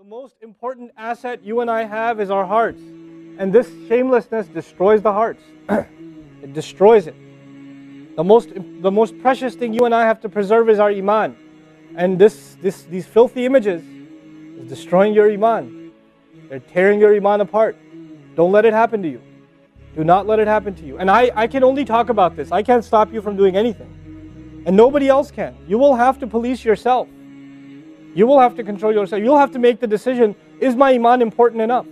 most important asset you and I have is our hearts. And this shamelessness destroys the hearts. It destroys it. The most precious thing you and I have to preserve is our iman. And these filthy images is destroying your iman. They're tearing your iman apart. Don't let it happen to you. Do not let it happen to you. And I can only talk about this. I can't stop you from doing anything. And nobody else can. You will have to police yourself. You will have to control yourself. You'll have to make the decision, is my iman important enough?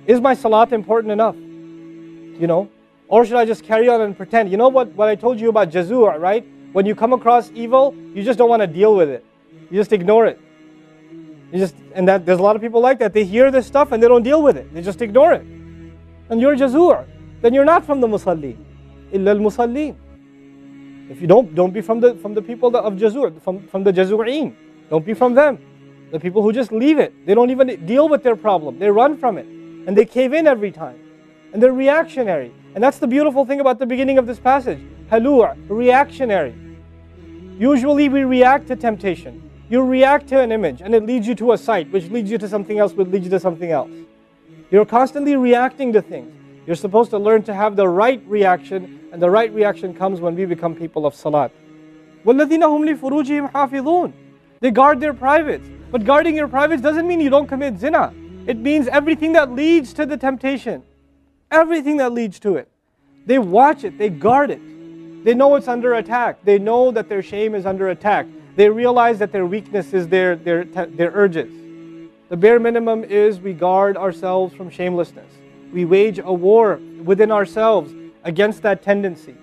Is my salat important enough? You know? Or should I just carry on and pretend? You know what I told you about jazur, right? When you come across evil, you just don't want to deal with it. You just ignore it. There's a lot of people like that. They hear this stuff and they don't deal with it. They just ignore it. And you're jazur. Then you're not from the musalleen. Illa al-musalleen. If you don't be from the people of jazur, from the jazureen. Don't be from them. The people who just leave it. They don't even deal with their problem. They run from it. And they cave in every time. And they're reactionary. And that's the beautiful thing about the beginning of this passage. Halua, reactionary. Usually we react to temptation. You react to an image and it leads you to a site, which leads you to something else, which leads you to something else. You're constantly reacting to things. You're supposed to learn to have the right reaction, and the right reaction comes when we become people of salat. وَالَّذِينَ هُمْ لِفُرُوجِهِمْ حَافِظُونَ. They guard their privates. But guarding your privates doesn't mean you don't commit zina. It means everything that leads to the temptation. Everything that leads to it. They watch it. They guard it. They know it's under attack. They know that their shame is under attack. They realize that their weakness is their urges. The bare minimum is we guard ourselves from shamelessness. We wage a war within ourselves against that tendency.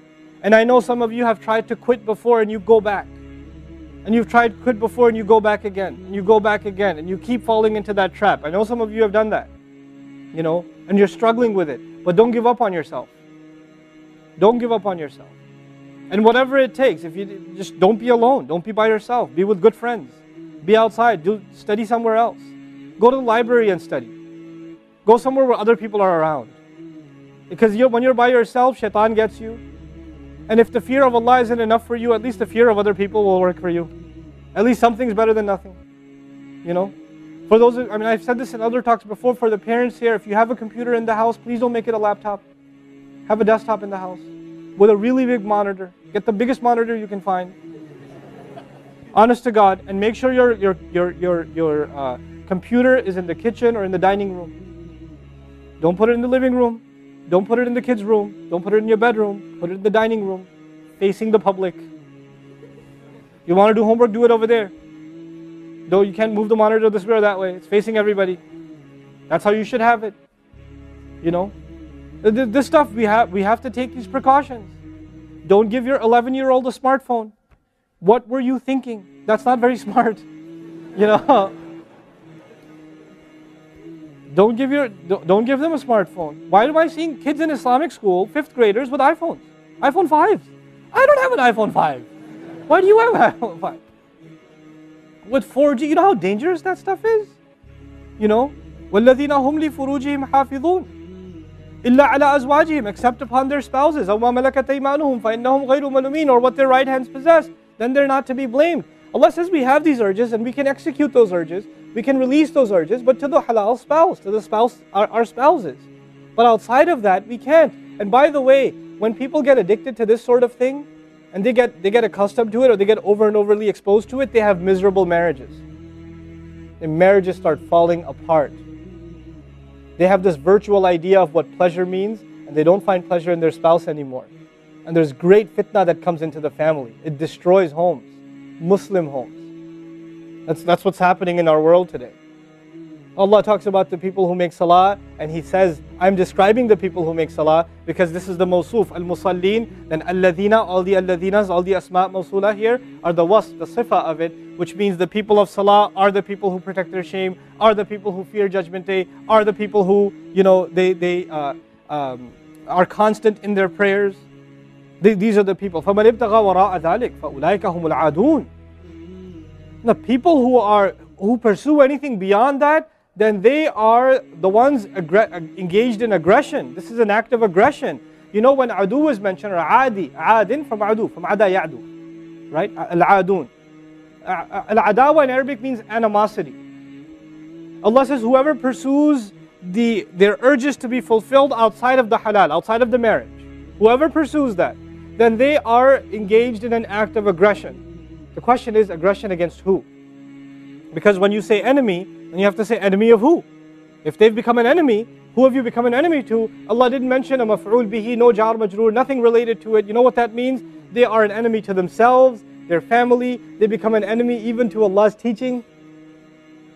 And I know some of you have tried to quit before and you go back. And you've tried to quit before and you go back again. And you go back again. And you keep falling into that trap. I know some of you have done that. You know, and you're struggling with it. But don't give up on yourself. Don't give up on yourself. And whatever it takes, if you just don't be alone. Don't be by yourself. Be with good friends. Be outside. Study somewhere else. Go to the library and study. Go somewhere where other people are around. Because when you're by yourself, shaitan gets you. And if the fear of Allah isn't enough for you, at least the fear of other people will work for you. At least something's better than nothing. You know? For those, I've said this in other talks before, for the parents here, if you have a computer in the house, please don't make it a laptop. Have a desktop in the house with a really big monitor. Get the biggest monitor you can find. Honest to God, and make sure your computer is in the kitchen or in the dining room. Don't put it in the living room. Don't put it in the kids' room. Don't put it in your bedroom. Put it in the dining room, facing the public. You want to do homework, do it over there. Though you can't move the monitor this way or that way. It's facing everybody. That's how you should have it. You know? This stuff, we have to take these precautions. Don't give your 11-year-old a smartphone. What were you thinking? That's not very smart. You know? Don't give them a smartphone. Why am I seeing kids in Islamic school, 5th graders, with iPhones? iPhone 5s. I don't have an iPhone 5. Why do you have an iPhone 5? With 4G, you know how dangerous that stuff is? You know? وَالَّذِينَ هُمْ لِفُرُوجِهِمْ حَافِظُونَ إِلَّا عَلَىٰ أَزْوَاجِهِمْ, except upon their spouses. أَوْ مَا مَلَكَتْ أَيْمَانُهُمْ فَإِنَّهُمْ غَيْرُ مَلُومِينَ, or what their right hands possess. Then they're not to be blamed. Allah says we have these urges and we can execute those urges. We can release those urges, but to the halal spouse, to the spouse, our spouses. But outside of that, we can't. And by the way, when people get addicted to this sort of thing, and they get accustomed to it, or they get over and overly exposed to it, they have miserable marriages. And marriages start falling apart. They have this virtual idea of what pleasure means, and they don't find pleasure in their spouse anymore. And there's great fitna that comes into the family. It destroys homes, Muslim homes. That's what's happening in our world today. Allah talks about the people who make salah, and He says, I'm describing the people who make salah because this is the mawsuf, al-musalleen, then alladhina, all the alladhinas, all the asma' mawsula here are the wasf, the sifa of it, which means the people of salah are the people who protect their shame, are the people who fear judgment day, are the people who, you know, they are constant in their prayers. These are the people. فَمَنِ ابْتَغَى وَرَاءَ ذَلِكَ فَأُولَٰئِكَ هُمُ الْعَادُونَ. The people who pursue anything beyond that, then they are the ones engaged in aggression. This is an act of aggression. You know, when adu is mentioned, or adi, adin from adu, from ada ya'du, right? Al-adun. Al-adawa in Arabic means animosity. Allah says, whoever pursues their urges to be fulfilled outside of the halal, outside of the marriage, whoever pursues that, then they are engaged in an act of aggression. The question is, aggression against who? Because when you say enemy, then you have to say enemy of who? If they've become an enemy, who have you become an enemy to? Allah didn't mention a maf'ul bihi, no jar majroor, nothing related to it. You know what that means? They are an enemy to themselves, their family. They become an enemy even to Allah's teaching.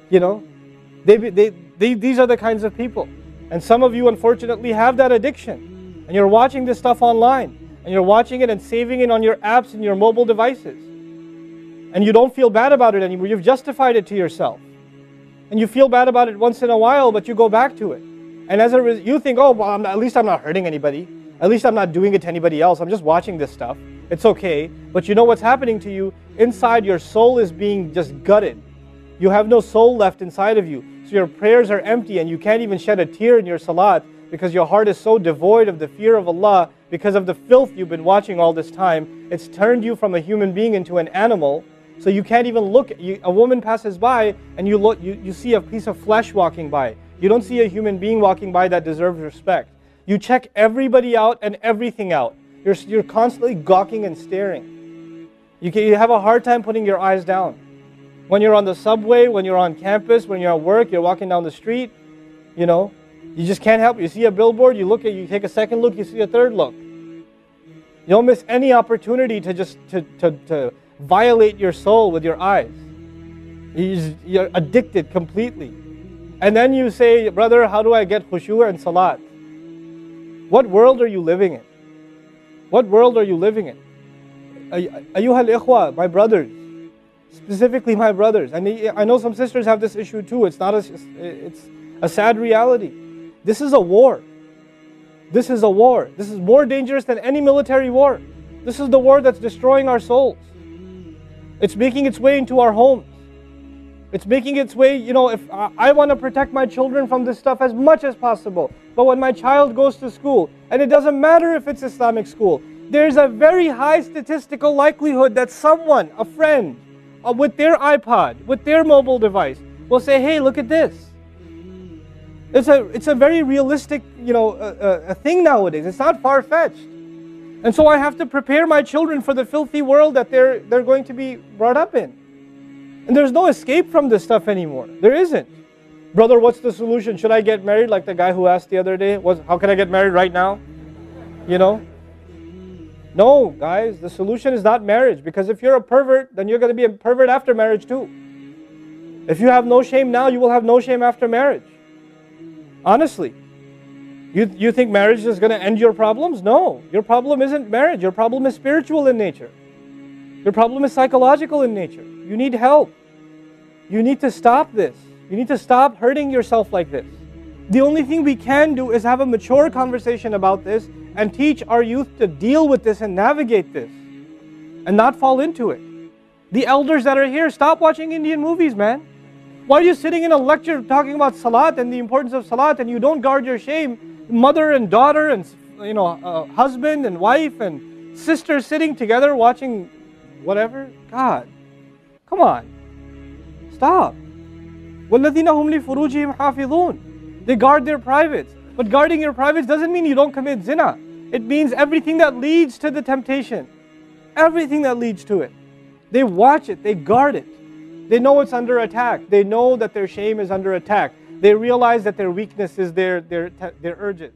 You know, these are the kinds of people. And some of you unfortunately have that addiction. And you're watching this stuff online. And you're watching it and saving it on your apps and your mobile devices. And you don't feel bad about it anymore. You've justified it to yourself. And you feel bad about it once in a while, but you go back to it. And as a result, you think, oh, well, at least I'm not hurting anybody. At least I'm not doing it to anybody else. I'm just watching this stuff. It's okay. But you know what's happening to you? Inside, your soul is being just gutted. You have no soul left inside of you. So your prayers are empty and you can't even shed a tear in your salat because your heart is so devoid of the fear of Allah because of the filth you've been watching all this time. It's turned you from a human being into an animal. So you can't even look. A woman passes by and you see a piece of flesh walking by. You don't see a human being walking by that deserves respect. You check everybody out and everything out. You're constantly gawking and staring. You have a hard time putting your eyes down. When you're on the subway, when you're on campus, when you're at work, you're walking down the street, you know, you just can't help it. You see a billboard, you look at, you take a second look, you see a third look. You don't miss any opportunity to just to violate your soul with your eyes. You're addicted completely. And then you say, brother, how do I get khushu' and salat? What world are you living in? What world are you living in? Ayyuhal ikhwa, my brothers, specifically my brothers. And I know some sisters have this issue too. It's a sad reality. This is a war. This is a war. This is more dangerous than any military war. This is the war that's destroying our souls. It's making its way into our homes. It's making its way, you know, if I want to protect my children from this stuff as much as possible. But when my child goes to school, and it doesn't matter if it's Islamic school, there's a very high statistical likelihood that someone, a friend, with their iPod, with their mobile device, will say, hey, look at this. It's a very realistic, you know, a thing nowadays. It's not far-fetched. And so I have to prepare my children for the filthy world that they're going to be brought up in. And there's no escape from this stuff anymore. There isn't. Brother, what's the solution? Should I get married? Like the guy who asked the other day, how can I get married right now? You know? No, guys, the solution is not marriage. Because if you're a pervert, then you're going to be a pervert after marriage too. If you have no shame now, you will have no shame after marriage. Honestly. You think marriage is going to end your problems? No. Your problem isn't marriage. Your problem is spiritual in nature. Your problem is psychological in nature. You need help. You need to stop this. You need to stop hurting yourself like this. The only thing we can do is have a mature conversation about this and teach our youth to deal with this and navigate this and not fall into it. The elders that are here, stop watching Indian movies, man. Why are you sitting in a lecture talking about salat and the importance of salat and you don't guard your shame? Mother and daughter and, you know, husband and wife and sister sitting together watching whatever? God, come on. Stop. وَالَّذِينَ هُمْ لِفُرُوجِهِمْ حَافِظُونَ. They guard their privates. But guarding your privates doesn't mean you don't commit zina. It means everything that leads to the temptation. Everything that leads to it. They watch it. They guard it. They know it's under attack. They know that their shame is under attack. They realize that their weakness is their urges.